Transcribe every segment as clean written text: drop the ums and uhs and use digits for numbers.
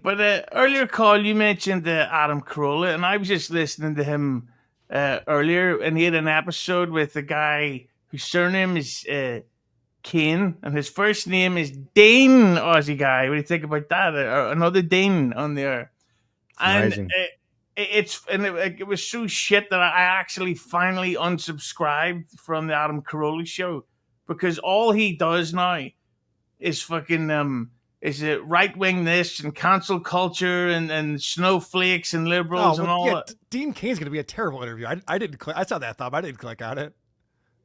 But earlier, Carl, you mentioned Adam Corolla, and I was just listening to him earlier, and he had an episode with a guy whose surname is Kane, and his first name is Dane. Aussie guy. What do you think about that? Another Dane on there, and amazing. It was so shit that I actually finally unsubscribed from the Adam Corolla show because all he does now is fucking is it right wing this and cancel culture and snowflakes and liberals and all that. Dean Kane's gonna be a terrible interview. I didn't click. I saw that thought, but I didn't click on it.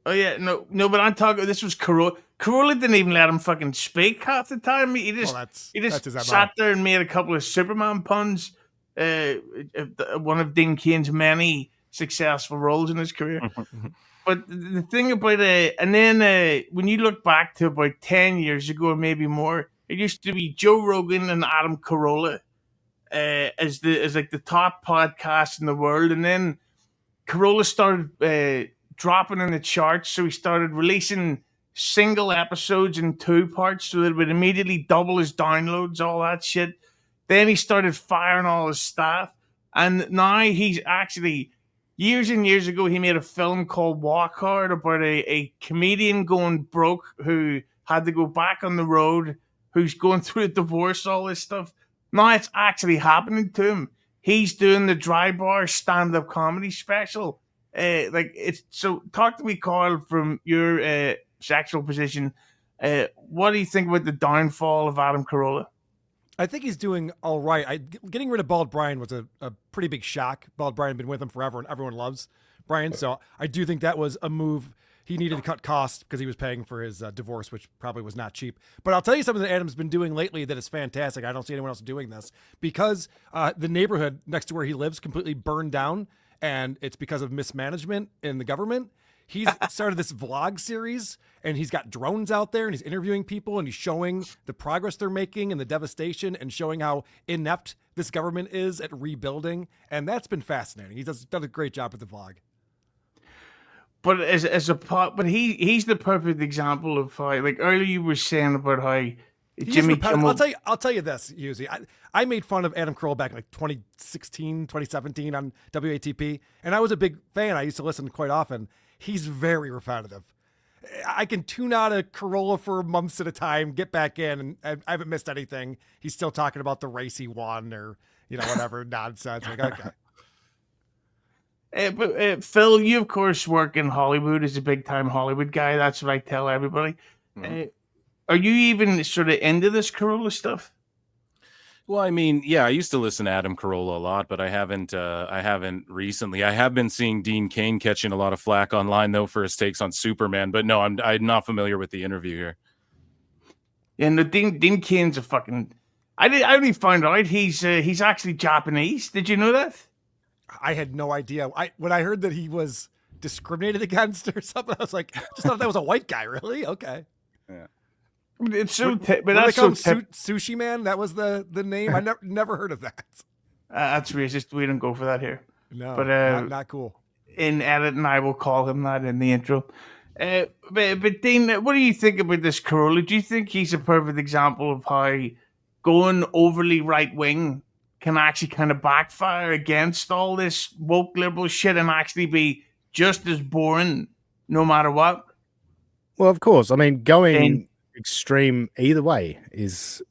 Oh yeah, no, but I'm talking. This was Corolla. Corolla didn't even let him fucking speak half the time. He just sat there and made a couple of Superman puns. One of Dean Kane's many successful roles in his career. But the thing about it, and then when you look back to about 10 years ago or maybe more, it used to be Joe Rogan and Adam Corolla as like the top podcast in the world, and then Corolla started dropping in the charts, so he started releasing single episodes in 2 parts, so that it would immediately double his downloads, all that shit. Then he started firing all his staff, and now he's actually, years and years ago, he made a film called Walk Hard about a comedian going broke who had to go back on the road, who's going through a divorce, all this stuff. Now it's actually happening to him. He's doing the Dry Bar stand-up comedy special. So talk to me, Carl, from your sexual position. What do you think about the downfall of Adam Corolla? I think he's doing all right. Getting rid of Bald Brian was a pretty big shock. Bald Brian had been with him forever, and everyone loves Brian. So I do think that was a move. He needed to cut costs because he was paying for his divorce, which probably was not cheap. But I'll tell you something that Adam's been doing lately that is fantastic. I don't see anyone else doing this because the neighborhood next to where he lives completely burned down, and it's because of mismanagement in the government. He's started this vlog series, and he's got drones out there, and he's interviewing people, and he's showing the progress they're making and the devastation, and showing how inept this government is at rebuilding. And that's been fascinating. He's done a great job with the vlog. But he's the perfect example of how, like earlier you were saying about how Jimmy Kimmel. I'll tell you this, Hughezy. I made fun of Adam Corolla back in like 2016, 2017 on WATP, and I was a big fan. I used to listen quite often. He's very repetitive. I can tune out a Corolla for months at a time, get back in, and I haven't missed anything. He's still talking about the race he won or, whatever nonsense. Like, okay. But Phil, you of course work in Hollywood as a big-time Hollywood guy. That's what I tell everybody. Mm-hmm. Are you even sort of into this Corolla stuff? Well, I mean, yeah, I used to listen to Adam Corolla a lot, but I haven't recently. I have been seeing Dean Cain catching a lot of flack online though for his takes on Superman. But no, I'm not familiar with the interview here. Yeah, no, Dean Cain's a fucking. I only found out he's actually Japanese. Did you know that? I had no idea. When I heard that he was discriminated against or something, I was like, just thought that was a white guy. Really? Okay. Yeah. It's so, but that's so Sushi Man. That was the name. I never heard of that. That's racist. We don't go for that here. No, but not cool. In editing, I will call him that in the intro. But Dean, what do you think about this Corolla? Do you think he's a perfect example of how going overly right wing can actually kind of backfire against all this woke liberal shit and actually be just as boring no matter what? Well, of course. I mean, going extreme either way is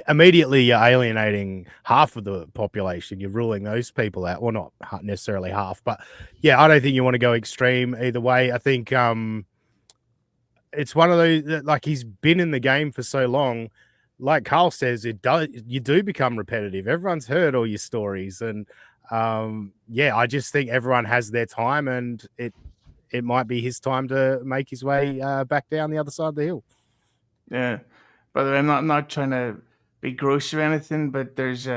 immediately you're alienating half of the population. You're ruling those people out. Well, not necessarily half, but yeah, I don't think you want to go extreme either way. I think it's one of those, like, he's been in the game for so long. Like Karl says, you do become repetitive. Everyone's heard all your stories, and yeah, I just think everyone has their time, and it might be his time to make his way back down the other side of the hill. Yeah. By the way, I'm not trying to be gross or anything, but there's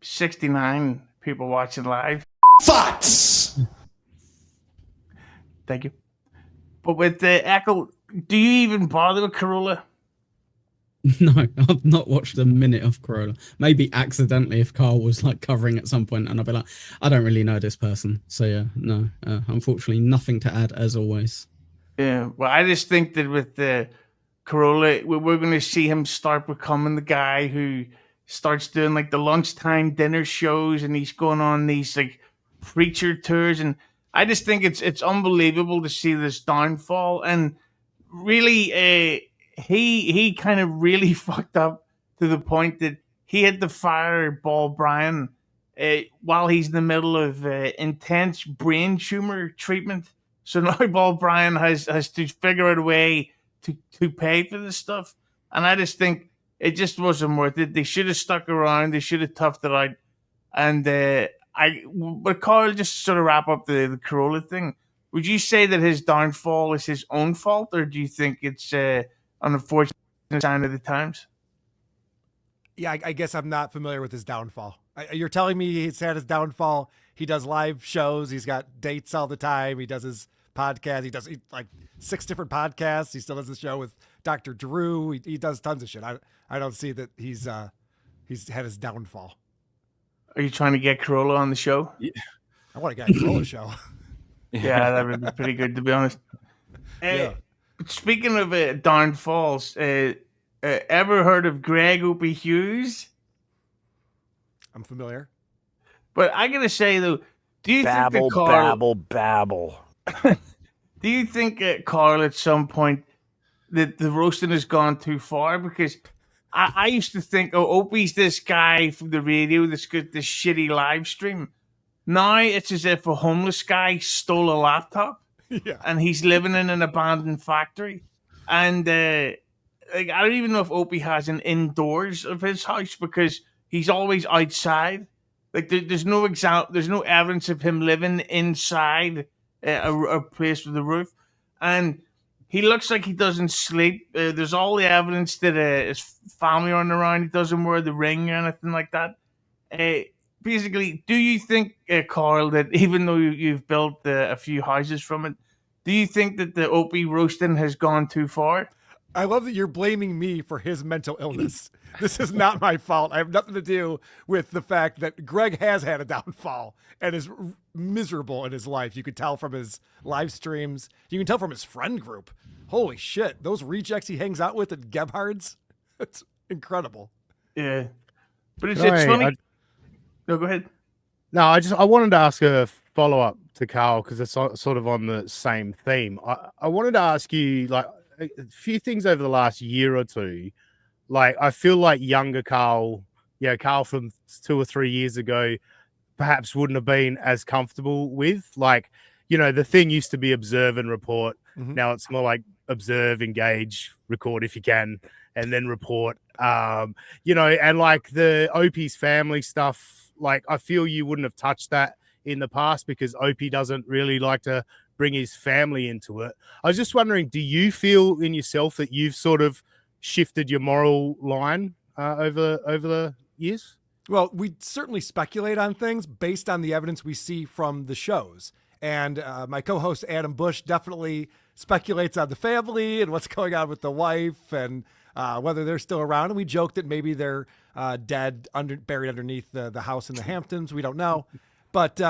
69 people watching live. Facts! Thank you. But with the Echo, do you even bother with Corolla? No, I've not watched a minute of Corolla. Maybe accidentally if Karl was like covering at some point, and I'd be like, I don't really know this person. So yeah, no, unfortunately nothing to add as always. Yeah, well, I just think that with the Corolla, we're going to see him start becoming the guy who starts doing like the lunchtime dinner shows, and he's going on these like preacher tours, and I just think it's unbelievable to see this downfall. And really, he kind of really fucked up to the point that he had to fire Paul Bryan while he's in the middle of intense brain tumor treatment. So now Paul Bryan has to figure out a way to pay for this stuff. And I just think it just wasn't worth it. They should have stuck around. They should have toughed it out. And but Karl, just sort of wrap up the Corolla thing. Would you say that his downfall is his own fault, or do you think it's an unfortunate sign of the times? Yeah, I guess I'm not familiar with his downfall. You're telling me he's had his downfall. He does live shows. He's got dates all the time. He does his podcast. He does like 6 different podcasts. He still does the show with Dr. Drew. He does tons of shit. I don't see that he's had his downfall. Are you trying to get Corolla on the show? Yeah. I want to get a Corolla show. Yeah, that would be pretty good, to be honest. Yeah. Speaking of downfalls, ever heard of Greg Opie Hughes? I'm familiar. But I gotta say though, do you think that babble? Do you think Karl at some point that the roasting has gone too far? Because I used to think, Opie's this guy from the radio that's got this shitty live stream. Now it's as if a homeless guy stole a laptop, and he's living in an abandoned factory. And like, I don't even know if Opie has an indoors of his house because he's always outside. Like there's no evidence of him living inside a place with a roof, and he looks like he doesn't sleep. There's all the evidence that his family aren't around. He doesn't wear the ring or anything like that. Basically, do you think, Karl, that even though you've built a few houses from it, do you think that the Opie roasting has gone too far? I love that you're blaming me for his mental illness. This is not my fault. I have nothing to do with the fact that Greg has had a downfall and is miserable in his life. You could tell from his live streams. You can tell from his friend group. Holy shit. Those rejects he hangs out with at Gebhard's. That's incredible. Yeah. But it's funny. No, go ahead. No, I wanted to ask a follow-up to Karl because it's sort of on the same theme. I wanted to ask you, like, a few things over the last year or two. Like, I feel like younger Karl, Karl from 2 or 3 years ago, perhaps wouldn't have been as comfortable with. Like, the thing used to be observe and report. Mm-hmm. Now it's more like observe, engage, record if you can, and then report. And like the Opie's family stuff, like, I feel you wouldn't have touched that in the past because Opie doesn't really like to bring his family into it. I was just wondering, do you feel in yourself that you've sort of shifted your moral line over the years? Well, we certainly speculate on things based on the evidence we see from the shows. And my co-host Adam Bush definitely speculates on the family and what's going on with the wife and whether they're still around. And we joke that maybe they're dead, buried underneath the house in the Hamptons. We don't know. But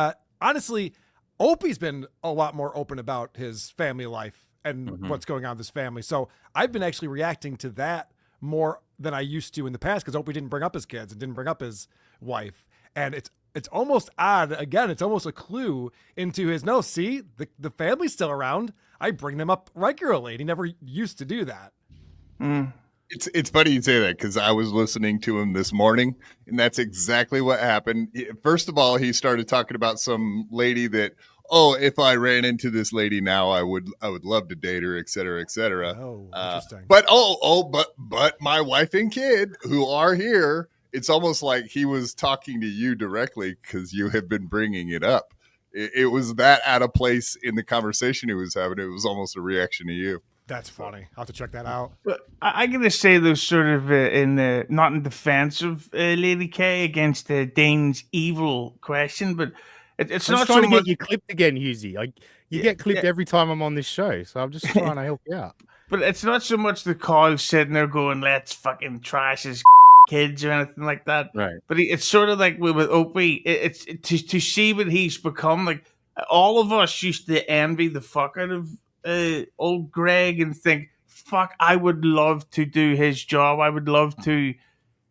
honestly, Opie's been a lot more open about his family life and what's going on with his family. So I've been actually reacting to that more than I used to in the past because Opie didn't bring up his kids and didn't bring up his wife. And it's almost odd. Again, it's almost a clue into his, no, see, the family's still around. I bring them up regularly. And he never used to do that. Mm. It's funny you say that because I was listening to him this morning, and that's exactly what happened. First of all, he started talking about some lady that, if I ran into this lady now, I would love to date her, et cetera, et cetera. Oh, interesting. But my wife and kid who are here, it's almost like he was talking to you directly because you have been bringing it up. It was that out of place in the conversation he was having. It was almost a reaction to you. That's funny. I'll have to check that out. But I gotta say, those sort of not in defense of Lady K against Dane's evil question, but it's not trying so to much. get you clipped again, Hughezy. You get clipped every time I'm on this show, so I'm just trying to help you out. But it's not so much the Karl sitting there going, "Let's fucking trash his kids" or anything like that. Right. But it's sort of like with Opie. It's to see what he's become. Like, all of us used to envy the fuck out of old Greg and think, fuck, I would love to do his job. I would love to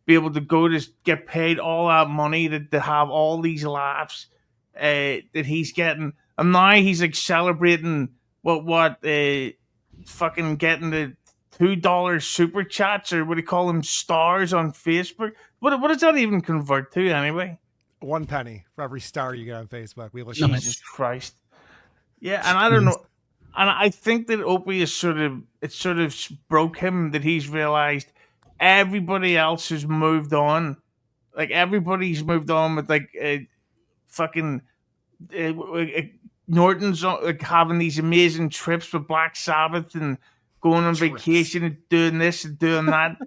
be able to go to get paid all that money to have all these laughs that he's getting, and now he's like celebrating what fucking getting the $2 super chats, or what do you call them, stars on Facebook. What does that even convert to anyway? 1 penny for every star you get on Facebook. Jesus Christ. Yeah, and I don't know. And I think that Opie is sort of broke him, that he's realized everybody else has moved on. Like, everybody's moved on with like fucking Norton's like having these amazing trips with Black Sabbath and going on vacation and doing this and doing that.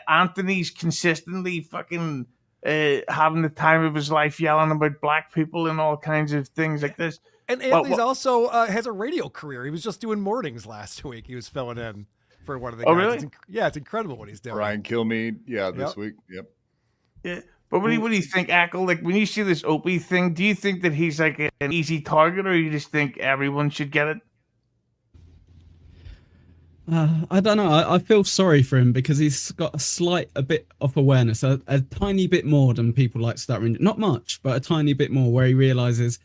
Anthony's consistently fucking having the time of his life, yelling about black people and all kinds of things like this. And Anthony's also has a radio career. He was just doing mornings last week. He was filling in for one of the guys. Oh, really? It's incredible what he's doing. Ryan Kilmeade, this week. Yep. Yeah. But what do you think, Ackle? Like, when you see this Opie thing, do you think that he's like an easy target, or you just think everyone should get it? I don't know. I feel sorry for him because he's got a bit of awareness, a tiny bit more than people like stuttering. Not much, but a tiny bit more, where he realizes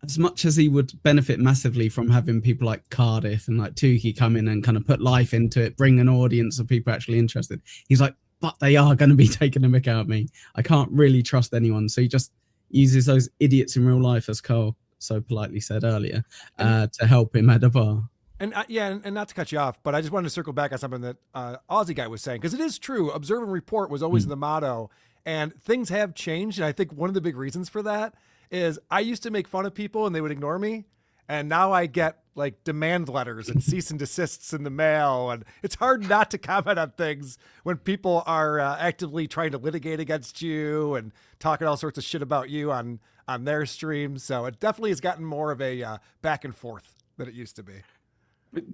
as much as he would benefit massively from having people like Cardiff and like Tukey come in and kind of put life into it, bring an audience of people actually interested. He's like, but they are going to be taking a mick out of me. I can't really trust anyone. So he just uses those idiots in real life, as Karl so politely said earlier, to help him at a bar. And and not to cut you off, but I just wanted to circle back on something that Aussie guy was saying, because it is true. Observe and report was always the motto, and things have changed. And I think one of the big reasons for that is I used to make fun of people and they would ignore me. And now I get like demand letters and cease and desists in the mail. And it's hard not to comment on things when people are actively trying to litigate against you and talking all sorts of shit about you on their streams. So it definitely has gotten more of a back and forth than it used to be.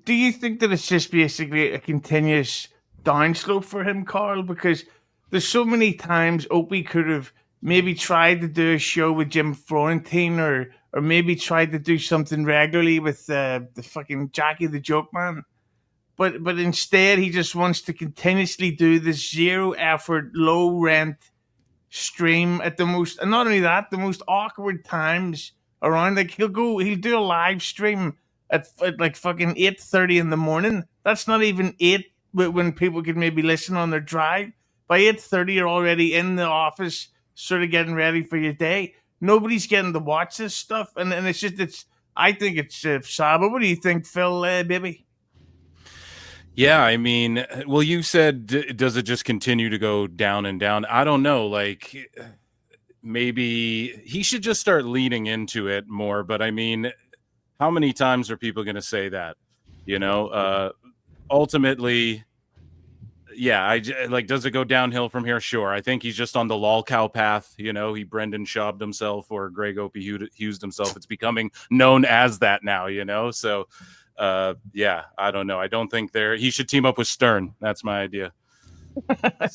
Do you think that it's just basically a continuous downslope for him, Karl? Because there's so many times Opie could have maybe tried to do a show with Jim Florentine, or maybe tried to do something regularly with the fucking Jackie the Joke Man. But instead, he just wants to continuously do this zero effort, low rent stream at the most, and not only that, the most awkward times around. Like, he'll do a live stream at like fucking 8:30 in the morning. That's not even 8 when people could maybe listen on their drive. By 8:30, you're already in the office, sort of getting ready for your day. Nobody's getting to watch this stuff, and I think it's sad. But what do you think, Phil, baby? Yeah, I mean, well, you said, does it just continue to go down and down? I don't know. Like, maybe he should just start leaning into it more. But I mean, how many times are people going to say that? You know, ultimately, yeah, does it go downhill from here? Sure. I think he's just on the lol cow path. You know, he Brendan Schaubed himself, or Greg Opie Hughes himself. It's becoming known as that now, you know? So, yeah, I don't know. I don't think he should team up with Stern. That's my idea. And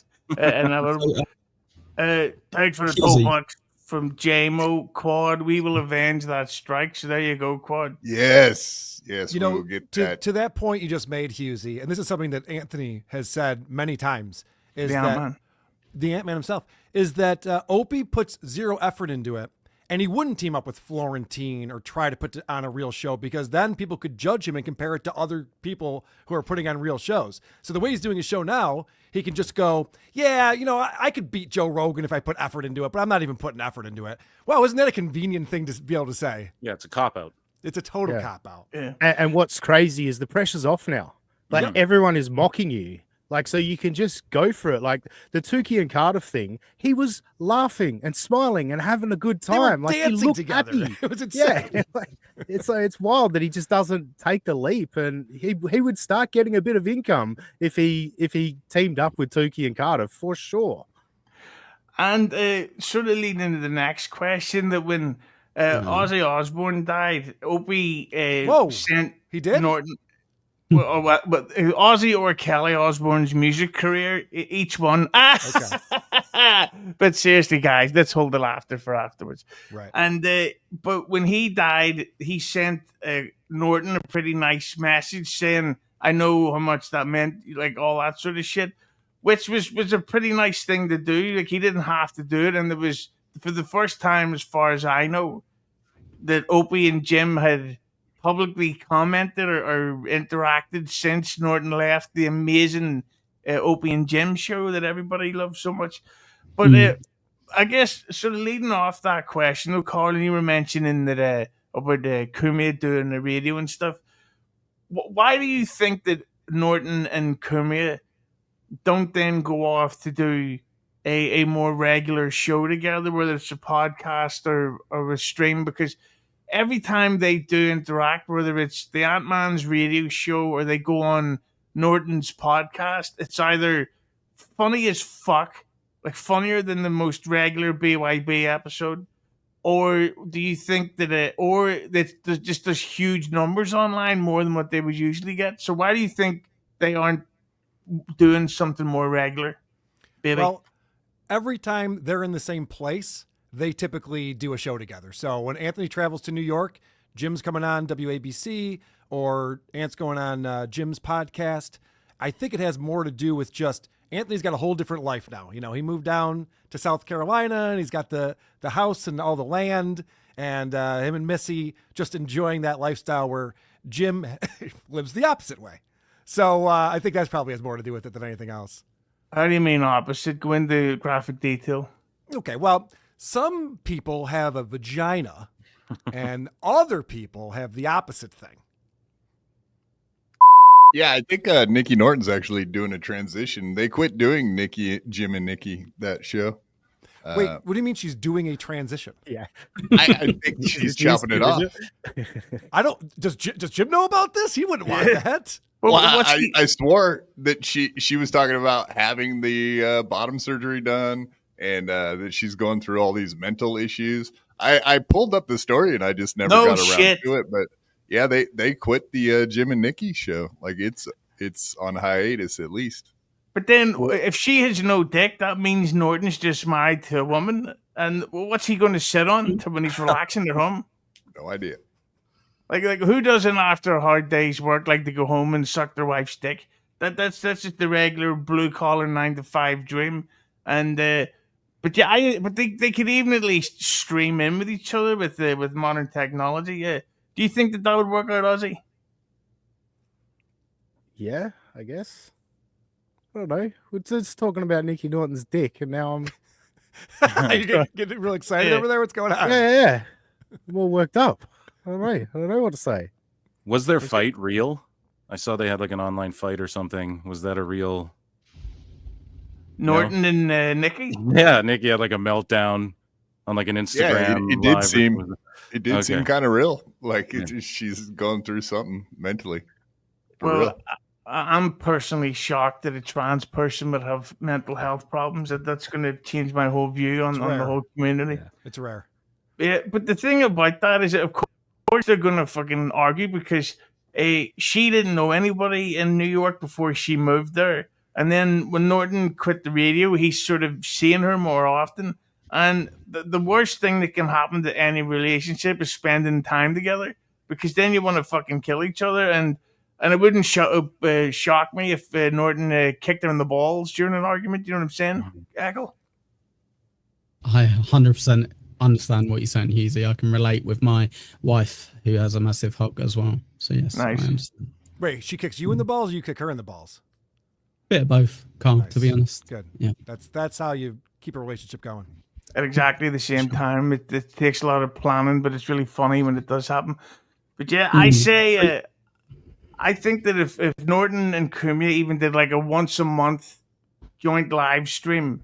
thanks for the $12 from JMO Quad. We will avenge that strike. So there you go, Quad. Yes. You know, to that point you just made, Hughezy, and this is something that Anthony has said many times, is the Ant-Man himself, is that Opie puts zero effort into it, and he wouldn't team up with Florentine or try to put on a real show, because then people could judge him and compare it to other people who are putting on real shows. So the way he's doing his show now, he can just go, yeah, you know, I could beat Joe Rogan if I put effort into it, but I'm not even putting effort into it. Wow, isn't that a convenient thing to be able to say? Yeah, it's a cop-out. It's a total cop-out. Yeah. And what's crazy is the pressure's off now. Like, everyone is mocking you. Like, so you can just go for it. Like, the Tukey and Cardiff thing, he was laughing and smiling and having a good time. They were like, dancing together. Happy. It was insane. Yeah, like, it's wild that he just doesn't take the leap, and he would start getting a bit of income if he teamed up with Tukey and Cardiff, for sure. And sort of leading into the next question, that when Ozzy Osbourne died, Opie sent he did? Norton. But Ozzy or Kelly Osbourne's music career, each one. Okay. But seriously, guys, let's hold the laughter for afterwards. Right. And but when he died, he sent Norton a pretty nice message saying, "I know how much that meant," like all that sort of shit. which was a pretty nice thing to do. Like, he didn't have to do it, and it was for the first time, as far as I know, that Opie and Jim had publicly commented or interacted since Norton left the amazing Opie and Jim show that everybody loves so much. But I guess sort of leading off that question, Karl, you were mentioning that about Cumia doing the radio and stuff. Why do you think that Norton and Cumia don't then go off to do a more regular show together, whether it's a podcast or a stream? Because every time they do interact, whether it's the Ant-Man's radio show or they go on Norton's podcast, it's either funny as fuck, like funnier than the most regular BYB episode, or do you think that there's huge numbers online, more than what they would usually get? So why do you think they aren't doing something more regular, baby? Well, every time they're in the same place, they typically do a show together. So when Anthony travels to New York, Jim's coming on WABC, or Ant's going on Jim's podcast. I think it has more to do with just Anthony's got a whole different life now. You know, he moved down to South Carolina and he's got the house and all the land, and him and Missy just enjoying that lifestyle where Jim lives the opposite way. So I think that probably has more to do with it than anything else. How do you mean opposite? Go into graphic detail. Okay, well, some people have a vagina and other people have the opposite thing. Yeah, I think Nikki Norton's actually doing a transition. They quit doing Jim and Nikki, that show. Wait, what do you mean she's doing a transition? Yeah, I think she's chopping it off. I don't. Does Jim know about this? He wouldn't want that. Well, I swore that she was talking about having the bottom surgery done, and that she's going through all these mental issues. I pulled up the story and I just never got around to it. But yeah, they quit the Jim and Nikki show. Like, it's on hiatus at least. But then, if she has no dick, that means Norton's just married to a woman. And what's he going to sit on when he's relaxing at home? No idea. Like who doesn't, after a hard day's work, like to go home and suck their wife's dick? That's just the regular blue collar 9-to-5 dream. And but they could even at least stream in with each other with modern technology. Yeah. Do you think that would work out, Ozzy? Yeah, I guess. I don't know. We're just talking about Nikki Norton's dick, and now I'm you getting real excited over there. What's going on? Yeah. I'm all worked up. I don't know what to say. Was their fight real? I saw they had like an online fight or something. Was that a real? Norton and Nikki? Yeah, Nikki had like a meltdown on like an Instagram. Yeah, it did seem kind of real. Like she's going through something mentally. Well, I'm personally shocked that a trans person would have mental health problems. That's going to change my whole view on the whole community. Yeah, it's rare. Yeah, but the thing about that is that, of course, they're going to fucking argue because she didn't know anybody in New York before she moved there. And then when Norton quit the radio, he's sort of seeing her more often. And the worst thing that can happen to any relationship is spending time together, because then you want to fucking kill each other. And it wouldn't shock me if Norton kicked her in the balls during an argument. You know what I'm saying, Echo? I 100% understand what you're saying, Hughezy. I can relate with my wife, who has a massive hug as well. So yes, nice. I understand. Wait, she kicks you in the balls, or you kick her in the balls? Bit of both, Karl. Nice. To be honest. Good. Yeah, that's how you keep a relationship going. At exactly the same time. It takes a lot of planning, but it's really funny when it does happen. But yeah, I say, I think that if Norton and Cumia even did like a once a month joint live stream,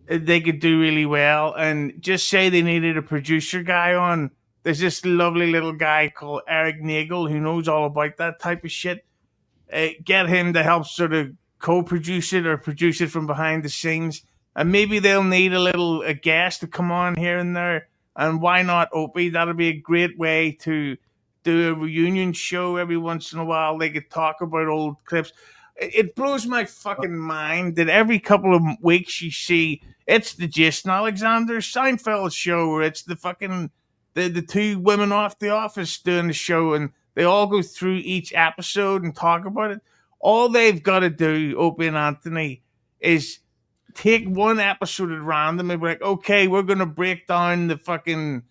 they could do really well. And just say they needed a producer guy on. There's this lovely little guy called Eric Nagel who knows all about that type of shit. Get him to help sort of co-produce it or produce it from behind the scenes. And maybe they'll need a guest to come on here and there. And why not Opie? That'll be a great way to do a reunion show every once in a while. They could talk about old clips. It blows my fucking mind that every couple of weeks you see it's the Jason Alexander Seinfeld show, or it's the fucking the two women off The Office doing the show, and they all go through each episode and talk about it. All they've got to do, Opie and Anthony, is take one episode at random and be like, okay, we're gonna break down the fucking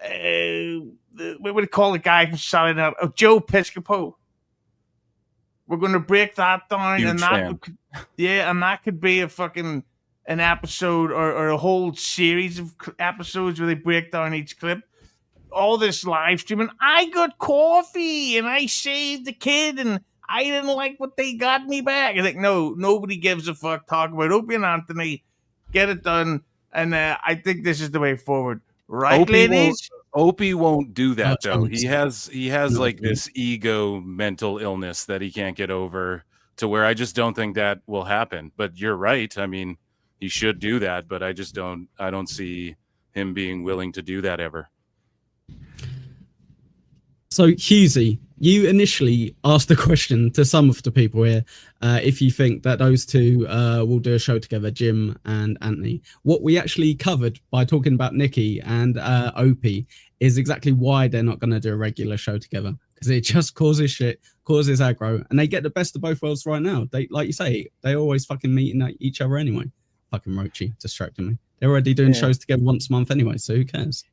what would you call the guy from Saturday Night? Oh, Joe Piscopo. We're gonna break that down, Huge and that could be a fucking an episode or a whole series of episodes where they break down each clip. All this live streaming. I got coffee and I saved the kid and I didn't like what they got me back. I think no, nobody gives a fuck. Talk about Opie and Anthony, get it done, and I think this is the way forward. Right, ladies? Opie won't do that though. He has like this ego mental illness that he can't get over, to where I just don't think that will happen. But you're right. I mean, he should do that, but I don't see him being willing to do that ever. So, Hughezy, you initially asked the question to some of the people here, if you think that those two will do a show together, Jim and Anthony. What we actually covered by talking about Nikki and Opie is exactly why they're not going to do a regular show together, because it just causes shit, causes aggro, and they get the best of both worlds right now. They, like you say, they always fucking meeting each other anyway. Fucking Roachy distracting me. They're already doing shows together once a month anyway, so who cares?